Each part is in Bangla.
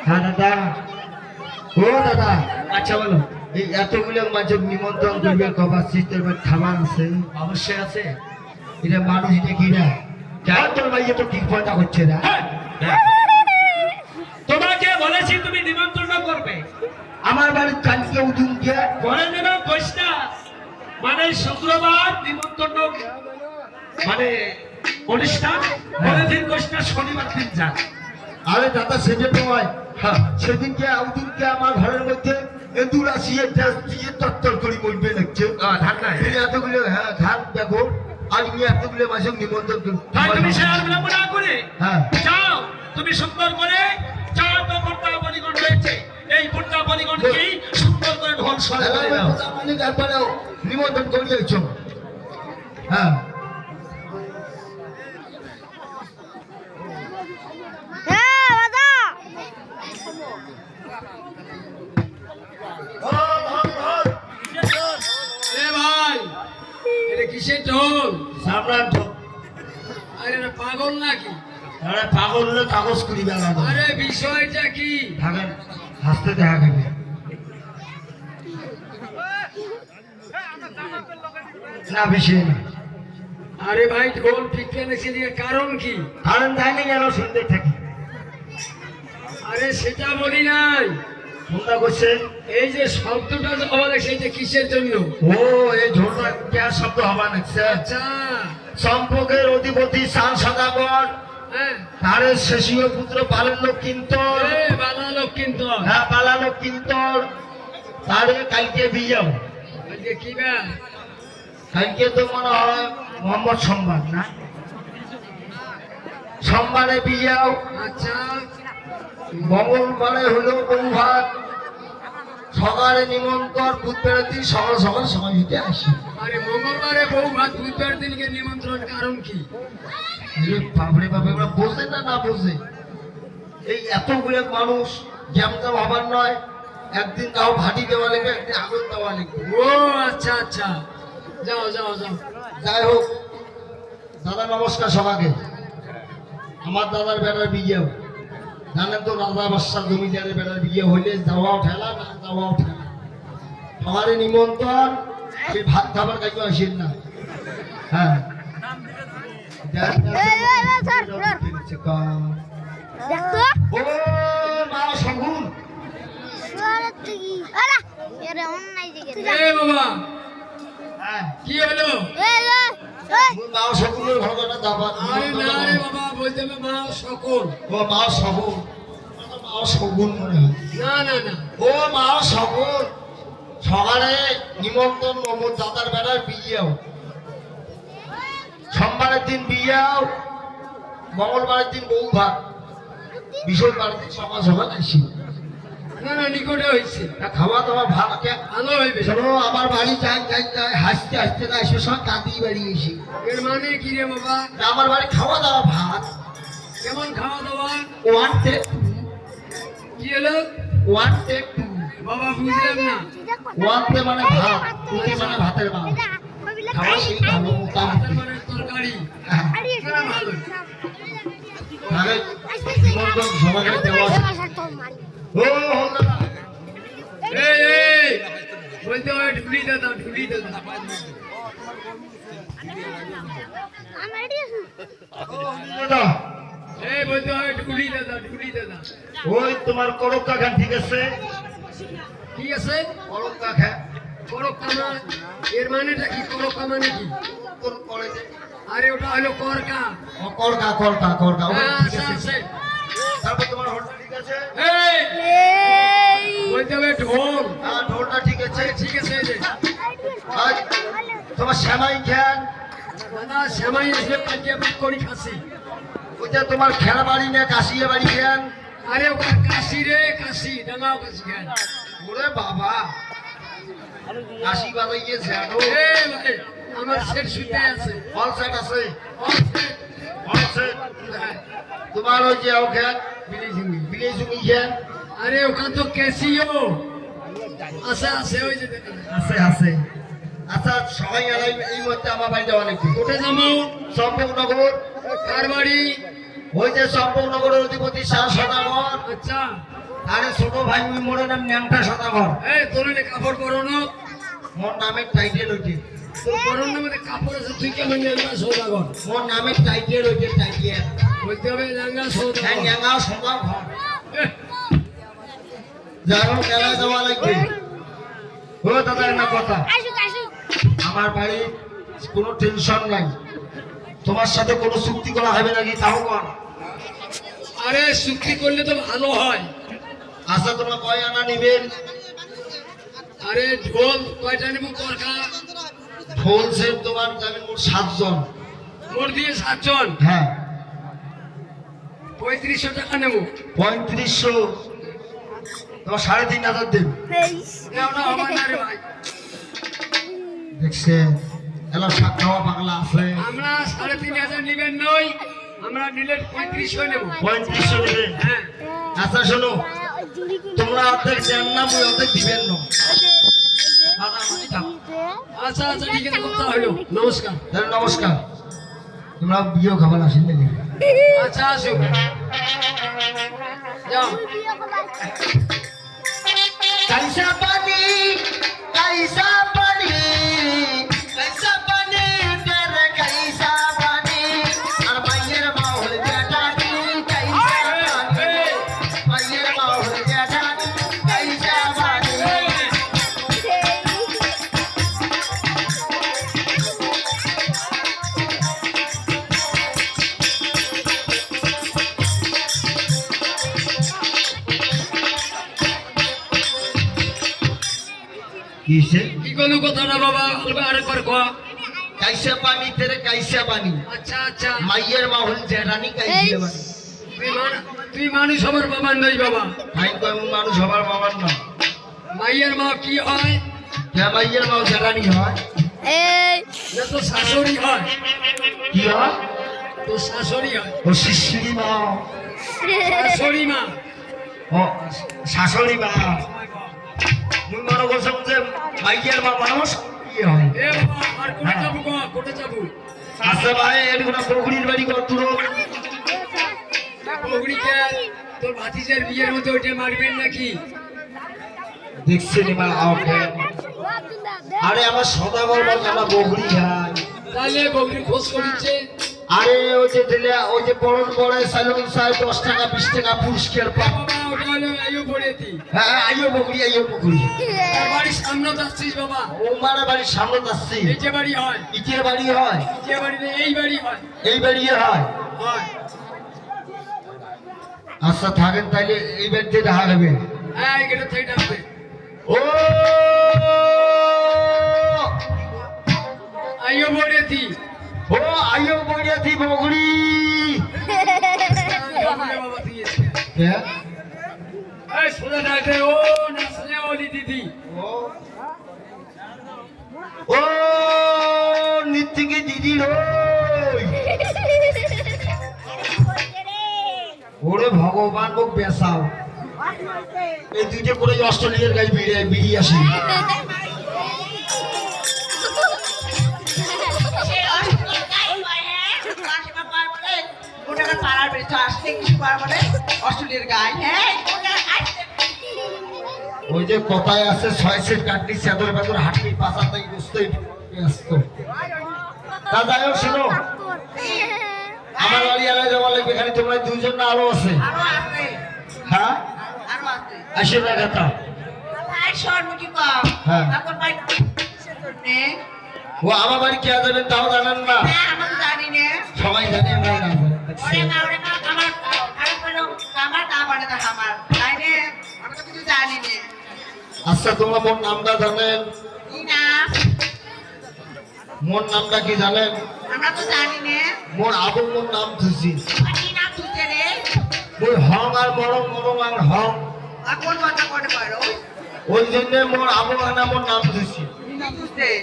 হ্যাঁ দাদা, ও দাদা, আচ্ছা বলো, এই এতগুলো মানুষের নিমন্ত্রণ করবে, কবার সিস্টেমের খাবার আছে? অবশ্যই আছে। এটা মানুষ দেখি না, যার তোর ভাইয়ে তো ঠিক পয়সা করছে না। তোমাকে বলেছি তুমি নিমন্ত্রণ করবে। আমার বাড়ির কালকে উঠুন কে পরে যেন কইস না, মানে শুক্রবার নিমন্ত্রণ, মানে অনুষ্ঠান, পরের দিন কইস না শনিবার দিন যা। আরে দাদা সেটা তো হয়, হ্যাঁ সেদিনকে আউদিনকে আমার ঘরের মধ্যে এদুর আসিয়ে দিয়ে তত্তর করি বলবে লাগছে ধান নাই এতগুলো, হ্যাঁ ধান দেখো, আর নিয়ে এতগুলো মাসে নিমন্ত্রণ তাই তুমি সে আর বিলম্ব না করে হ্যাঁ যাও, তুমি সুন্দর করে যাও। তো ভর্তা বলিগণ রয়েছে, এই ভর্তা বলিগণকেই সুন্দর করে ঢোল সরে দাও। তারপরেও নিমন্ত্রণ করিয়েছ, হ্যাঁ কিসের ঢোল? সামলান তো, আরে পাগল নাকি? আরে পাগল হলে কাগজ করি বেলা, আরে বিষয়টা কি? থাকেন হাসতে দেখা খাবে না, বেশি না। আরে ভাই ঢোল ঠিক এনেছি দিয়ে কারণ কি? কারণ জানি কেন শুনতে থাকি। আরে সেটা বলি নাই, কোনটা করছে? এই যে শব্দটা যে হওয়া লাগছে এটা কিসের জন্য? ও এই ঝোলটা কেয়ার শব্দ হবা নাকছে। আচ্ছা সম্পর্কের অধিপতি সান সদাগর, হ্যাঁ, তারের শেষীয় পুত্র পালন কিন্তু, বানালো কিন্তু হ্যাঁ পালালো কিন্তু, তারে কালকে বিয়ে, আজকে কি বা? কালকে তো মনে হয় মোহাম্মদ সোমবার না, সোমবারে বিয়ে, আচ্ছা মঙ্গলবারে হলো বউ ভাত, সকালে নিমন্ত্রণ, বুধবারের দিন সকাল সকাল সময় দিতে আসি। আরে মঙ্গলবারে বউ ভাত, বুধবার দিনকে নিমন্ত্রণ, কারণ কি? বাপরে বাপরে, ওরা বোঝে না, না বোঝে, এই এতগুলো মানুষ জ্যামটা ভাবার নয়, একদিন তাও ভাটি দেওয়া লাগবে, একদিন আগুন দেওয়া লাগবে। ও আচ্ছা আচ্ছা, যাও যাও যাও। যাই হোক দাদা, নমস্কার সবাইকে। আমার দাদার বেড়ার বিয়েও জানেন তো, রাজা বাদশাহ জমিদারের বেড়ার বিয়ে হইলে যাওয়াও ঠেলা, না যাওয়াও ঠেলা। সবারই নিমন্ত্রণ, সে ভাত খাবার কাজে আসেন না। হ্যাঁ ও মা শগুন, এ বাবা হ্যাঁ কি হলো? মা শগুনের ঘটনা দাবার। আরে না রে বাবা, বলতে হবে মা সকল। ও মা শগুন, মা শগুন মনে হয়। না না না, ও মা শগুন, সকালে নিমন্ত্রণ, মোহাম্মদ দাদার বেড়ার বিয়েও, সোমবারের দিন বিয়েও, মঙ্গলবারের দিন বউ ভাত, বৃহস্পতিবার দিন সকাল সকাল আসি। না না, নিকটে হয়েছে, খাওয়া দাওয়া ভালো। ভালো হইবে। শোনো, আমার বাড়ি যাই যাই যাই হাসতে হাসতে না এসে সব কাঁদি বাড়ি এসে, এর মানে কি রে বাবা? আমার বাড়ি খাওয়া দাওয়া ভাত, কেমন খাওয়া দাওয়া? ওয়ান টেক কি হলো? One take two. বাবা বুঝলাম না। ওয়ান টে মানে ভাত, টু টে মানে ভাতের মাল, খাওয়া সেই ভালো মোটামুটি। মানে তরকারি হ্যাঁ, হ্যাঁ, ভালো। আগে নিমন্ত্রণ সবাইকে দেওয়া আছে। ও দাদা, এই এই বলতে হয় ঢুলি দাদা, ঢুলি দাদা। দাদা, এই বলতে হয় ঢুলি দাদা, ঢুলি দাদা। ওই তোমার করক কাকা ঠিক আছে? কি আছে? করক কাকা করক কামা, এর মানেটা কি? করক কামা নাকি? তোর করে যে, আরে ওটা হলো করকা। ও করকা করকা করকা, ও হ্যাঁ, ঠিক আছে আছে। আছে। তারপর তোমার হোলটা ঠিক আছে? এই বলতে হবে ঢোল। হ্যাঁ, ঢোলটা ঠিক আছে। ঠিক আছে, এই যে আর তোমার শ্যামাই খ্যান, দাদা শ্যামাই এসে পাঠিয়ে পাক করি খাসি। ওইটা তোমার খেলা বাড়ি না কাশিয়ে বাড়ি খ্যান? আরে ওখানে কাশি রে, কাশি ডাঙাও কাশি খান। ওরে বাবা, কাশি বাজাই গিয়েছে আরো। এই ভাই, আমার সেট শুতে আছে। হল সেট আছে, অল সেট। হল সেট। হ্যাঁ, তোমার ওই যে ও খ্যান, বিলিজুঙ্গি। বিলেই জমি খ্যান আরে ওখানে তো ক্যাসিও আছে, আছে ওই যে দেখেন। আছে আছে। আচ্ছা সবাই আর এই মুহূর্তে আমার বাড়ি যাওয়া লাগবে। কোটে যাবো? চম্পকনগর, কার বাড়ি? ওই যে চম্পকনগরের অধিপতি শাহ সদাগর, আচ্ছা আরে ছোট ভাই মুই মোড়ে নাম ন্যাংটা সদাগর। এই তোর এনে কাপড় পরানো মোর নামের টাইটেল হইছে, তোর পরনের মধ্যে কাপড় আছে তুই কেমন লেঙ্গা সৌদাগর মোর নামের টাইটেল হইছে টাইটেল। বলতে হবে লেঙ্গা হ্যাঁ সৌদাগর ন্যাংা সদাগর। এহ, যাই হোক মেলায় যাওয়া লাগবে। ও দাদা একটা কথা, আমার বাড়ি কোনো টেনশন নাই, তোমার সাথে কোনো চুক্তি করা হবে নাকি তাও কর। আরে চুক্তি করলে তো ভালো হয়। আচ্ছা তোমরা কয় আনা নিবেন? আরে ঢোল কয়টা নেব করকা ঢোল সেট তোমার যাবেন মোট 7 জন। মোর দিয়ে 7 জন হ্যাঁ 3500 টাকা নেব। 3500, তোমার 3500 দেব। দাও না আমার না রে ভাই, দেখছে এলা শাক খাওয়া পাগলা আছে। আমরা 3500 নিবেন নই, আমরা নিলে 3500 নেব। 3500 নেবেন? হ্যাঁ আচ্ছা শোনো, তোমরা অর্ধেক দেন না, মুই অর্ধেক দিবেন না। দাদা মানি থাক। আচ্ছা আচ্ছা ঠিক আছে, কথা হলো। নমস্কার। তাহলে নমস্কার। তোমরা বিয়ে খাবার আসেন নাকি? আচ্ছা আসো, যাও। कैसा पानी कैसा पानी कैसा पानी तेरे कैसा पानी और मैयर माहौल बेटा नी कैसा पानी मैयर माहौल बेटा नी कैसा पानी किसे কি কোনো কথা না বাবা, অল্প আরেকবার কয়া। कैसा पानी तेरे कैसा पानी আচ্ছা আচ্ছা, मैयर माहौल बेटा नी कैसा पानी তুই মানুষ হবার বাবা নই বাবা। ভাই কয় মানুষ হবার বাবার না মাইয়ের মা কি হয়? কে মাইয়ের মাও বেটা নি হয় না তো শাশুড়ি হয়, কি হয় তো শাশুড়ি হয়, ও শিশিরি মাও শাশুড়ি মা। ও শাশুড়ি মা মুই মনে করছিলাম যে মাইয়ের মা মানুষ কি হয় এ বাবা আর কোটে যাবো গো, কোটে যাবো। আচ্ছা ভাই এরকম বগুড়ির বাড়ি কত দূর বগুড়িতে তোর ভাতিজার বিয়ের মধ্যে ওইটা মারবেন নাকি? দেখছি নি মা ওকে আরে আমার সদাগর বল আমার বগুড়ি হয় তাহলে বগুড়ি খোঁজ করিচ্ছে। আরে ওই যে দিলে ওই যে বড় বড় সাইলন সাহেব 10 টাকা 20 টাকা পুরস্কার পায় বাবা ওটা হলো আইও পড়েতি, হ্যাঁ আইও বগুড়ি তার বাড়ির সামনে যাচ্ছিস বাবা। ও মারা বাড়ির সামনে যাচ্ছি এই যে বাড়ি হয়, ইটের বাড়ি হয় যে বাড়িতে এই বাড়ি হয়, এই বাড়ি হয় হয়। আচ্ছা থাকেন তাইলে এই বাড়িতে দেখা হবে হ্যাঁ এটা থেকে ডাকবে। ও আইও পড়েতি, ও আইও বড়িয়াতি বগুড়ি বাবা দিয়েছে। হ্যাঁ এই সোজা ডাকবে, ও নাচলে ওলি দিদি। ও নিত্যিকে দিদি রই ওরে ভগবান মুখ বেসাও এই দুইটা করে অস্ট্রেলিয়ার গাই বেরিয়ে আসি অস্ট্রেলিয়ার গায়ে হ্যাঁ ওই যে কথায় আছে 6 সেট কাটলি চাদর বাদর হাঁটলি পাশাতেই বসতেই ব্যস্ত তা যাই হোক শোনো আমার বাড়ি এলাকায় যাওয়া লাগবে খালি তোমরা দুইজন না আরো আছে আরো আছে হ্যাঁ আরো আছে আসে না কথা ভাই সরমুজি কম হ্যাঁ। তারপর ভাই নে ও আমার বাড়ি কে যাবেন তাও জানেন না হ্যাঁ আমরা জানি নে সবাই জানে আমরা না ওরে না আমার খারাপ হলো আমার তা বলে না আমার তাই নে আমরা তো কিছু জানি নে আচ্ছা তোমরা মোর নামটা জানেন কি না মোর নামটা কি জানেন আমরা তো জানি নে মোর আবু মোর নাম থুসি কি না তুই রে ওই হং আর মরং মরং আর হং আর কোন কথা করতে পারো ওই জন্য মোর আবু না মোর নাম থুসি কি না তুই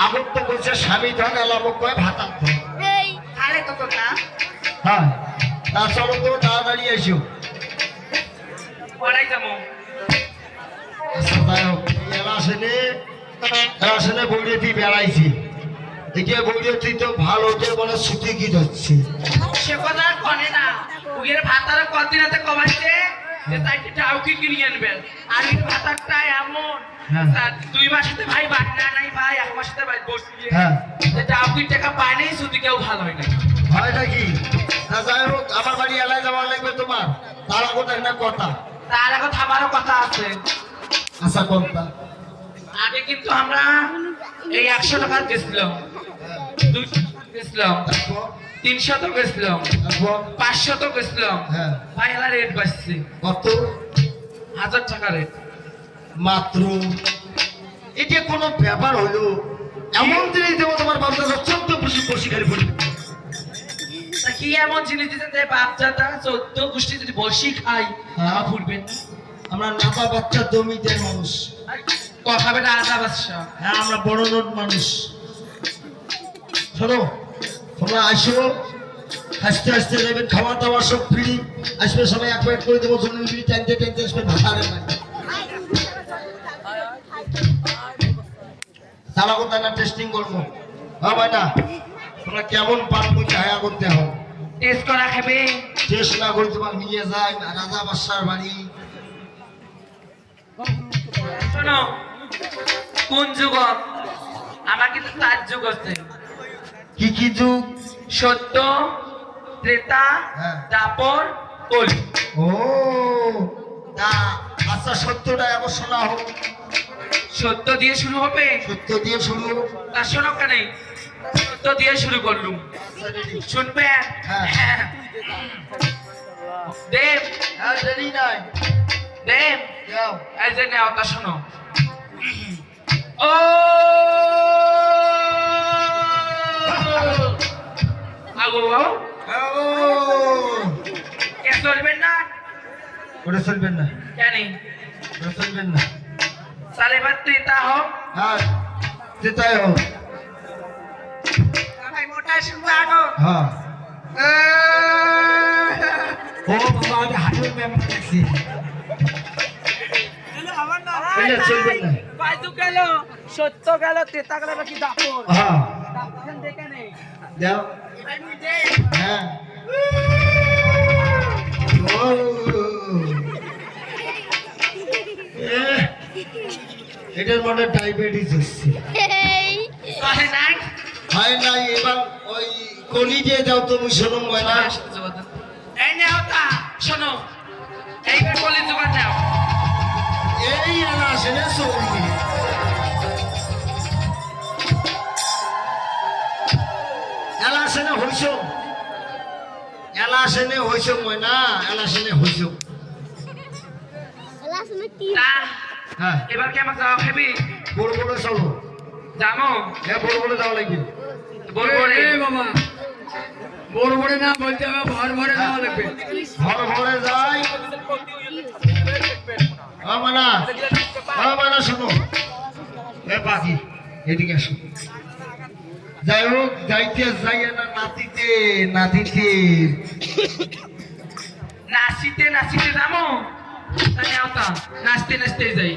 আবু তো বলছে স্বামী ধন এলাবো কয় ভাতার ধন আরে তো না হ্যাঁ তা চলো তো তাড়াতাড়ি এসো পড়াই যাবো। আচ্ছা যাই হোক এলাসনে বইরেতি বেড়াইছি একে বইরেতি তো ভালো যে বলে ছুটি কি হচ্ছে সে কথা আর কনে না উগের ভাতার কদিন হাতে কমাইছে যে তাইতে টাউকি কিনে আনবেন আর এই ভাতারটা এমন হ্যাঁ। তার 2 মাসেতে ভাই বাগনা নাই ভাই 1 মাসেতে ভাই বসে হ্যাঁ যে টাউকির টাকা পায় নাই শুধু কেউ ভালো হয় না হয় নাকি না যাই হোক আমার বাড়ি এলাকায় যাওয়ার লাগবে তোমার তার আগে তো একটা কথা তার আগে থামারও কথা আছে আশা কথা আগে কিন্তু আমরা এই 100 টাকা গেছিলাম 200 টাকা গেছিলাম তারপর 300 টাকা গেছিলাম তারপর 500 টাকা গেছিলাম হ্যাঁ ভাই এলা রেট বাড়ছে কত 1000 টাকা রেট মাত্র এটা কোনো ব্যাপার হলো এমন জিনিস দেবো তোমার বাচ্চা 14 বসে বসে খালি পড়বে তা কি এমন জিনিস দিতে দেয় বাচ্চাটা 14 গোষ্ঠী যদি বসি খাই হ্যাঁ। ফুটবেন আমরা নাপা বাচ্চা জমিদের মানুষ কথা বেটা আদা বাদশা হ্যাঁ আমরা বড় নোট মানুষ শোনো তোমরা আসো হাসতে হাসতে যাবেন খাওয়া দাওয়া সব ফ্রি আসবে সবাই এক প্যাকেট করে দেবো জমির ফ্রি টানতে টানতে আসবে ভাতারে নাই তারা কোথায় না টেস্টিং করবো হ্যাঁ ভাই না তোমরা কেমন পারবো হায়া করতে হবে টেস্ট করা খাবে টেস্ট না করে তোমার নিয়ে যায় রাজা বাদশার বাড়ি শোনো কোন যুগ আমার কিন্তু 4 যুগ আছে কি কি যুগ সত্য ত্রেতা হ্যাঁ। দাপর কলি ও তা আচ্ছা সত্যটা এখন শোনা হোক সত্য দিয়ে শুরু হবে সত্য দিয়ে শুরু তা শোনো কেন সত্য দিয়ে শুরু করলুম শুনবে হ্যাঁ। হ্যাঁ। দেব হ্যাঁ দেরি নাই দেব যাও এই যে নেও তা শোনো ও আগো ও কে চলবেন না ওটা চলবেন না কেন ওটা চলবেন না সালে বাদ ত্রেতা হোক হ্যাঁ যেটাই হোক ভাই মোটা শুনবো আগো হ্যাঁ ও বাবা আমি হাঁটুর ব্যায়াম দেখছি এটা চলবেন না বাইজু গেল সত্য গেল তেতা গেল নাকি দাপর হ্যাঁ দাপর দেখে নেই যাও হ্যাঁ ও এটার মনে ডায়াবেটিস হচ্ছে আরে নাই হয় নাই এবার ওই কলি দিয়ে যাও তুমি শোনো ময়না এই নেও তা শোনো এইবার বলি জোগাড় নাও এই এলা আসে না চলবে এলা আসে না হইছ এলা আসে না হইছ ময়না এলা আসে না হইছ তা হ্যাঁ এবার কি আমাকে যাওয়া খাবি বড় বড় চলো জানো হ্যাঁ বড় বড় যাওয়া লাগবে বলবো রে বাবা বড় বড় না বলতে হবে ভর ভরে যাওয়া লাগবে ঘর ঘরে যাই মানা মানা শোনো এ পাখি এদিকে আসো যাই হোক যাইতে যাই না নাতিতে নাতিতে নাচিতে নাচিতে যাবো তা নেও তা নাচতে নাচতে যাই